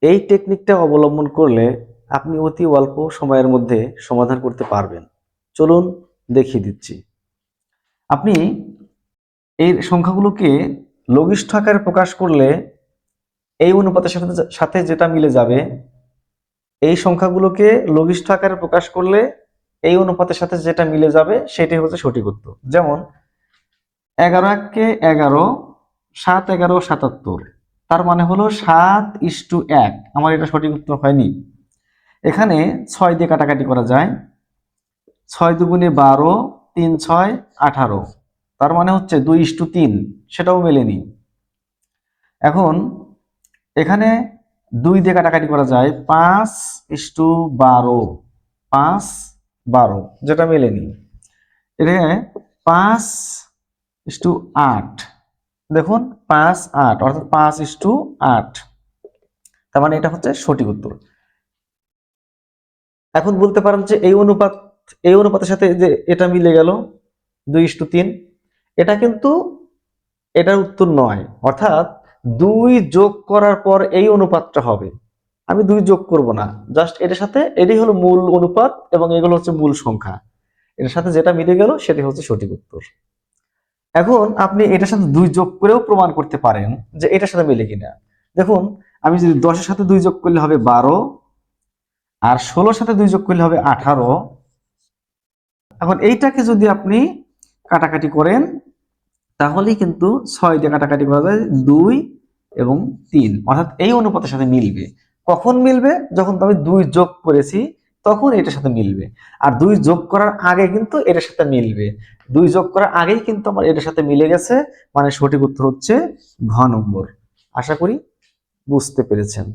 এই টেকনিকটা অবলম্বন করলে আপনি অতি অল্প সময়ের মধ্যে সমাধান করতে পারবেন। চলুন দেখিয়ে দিচ্ছি। আপনি এই সংখ্যাগুলোকে লঘিষ্ঠ আকারে প্রকাশ করলে এই অনুপাতের সাথে সাথে যেটা মিলে যাবে, এই সংখ্যাগুলোকে লঘিষ্ঠ আকারে প্রকাশ করলে এই অনুপাতের সাথে যেটা মিলে যাবে সেটাই হচ্ছে সঠিক উত্তর। যেমন 11 কে 11, 7 11 77, তার মানে হলো 7:1। আমার এটা সঠিক উত্তর হয়নি। এখানে 6 দিয়ে কাটাকাটি করা যায়, 6 দুগুণে 12, 3 6 18, তার মানে হচ্ছে 2:3, সেটাও মেলেনি। এখন এখানে 2 দিয়ে কাটাকাটি করা যায়, 5:12, 5 12, যেটা মেলেনি। এখানে 5:8, দেখুন 5 8, অর্থাৎ 5:8, তার মানে এটা হচ্ছে সঠিক উত্তর। এখন বলতে পারেন যে এই অনুপাতের সাথে যে এটা মিলে গেল 2:3, এটা কিন্তু এটার উত্তর নয়। অর্থাৎ 2 যোগ করার পর এই অনুপাতটা হবে। আমি 2 যোগ করব না, জাস্ট এটার সাথে এটাই হলো মূল অনুপাত এবং এগুলো হচ্ছে মূল সংখ্যা। এটার সাথে যেটা মিলে গেল সেটাই হচ্ছে সঠিক উত্তর। এখন আপনি এটার সাথে 2 যোগ করেও প্রমাণ করতে পারেন যে এটার সাথে মিলে কিনা। দেখুন, আমি যদি 10-এর সাথে 2 যোগ করলে হবে 12, আর 16-র সাথে 2 যোগ করলে হবে 18। এখন এইটাকে যদি আপনি কাটাকাটি করেন তাহলেই কিন্তু 6 দিয়ে কাটাকাটি করা যায় 2 এবং 3, অর্থাৎ এই অনুপাতের সাথে মিলবে। কখন মিলবে? যখন আমি 2 যোগ করেছি তখন এটার সাথে মিলবে। আর 2 যোগ করার আগে কিন্তু এটার সাথে মিলবে। 2 যোগ করার আগেই কিন্তু আমার এটার সাথে মিলে গেছে, মানে সঠিক উত্তর হচ্ছে ঘ নম্বর। আশা করি বুঝতে পেরেছেন।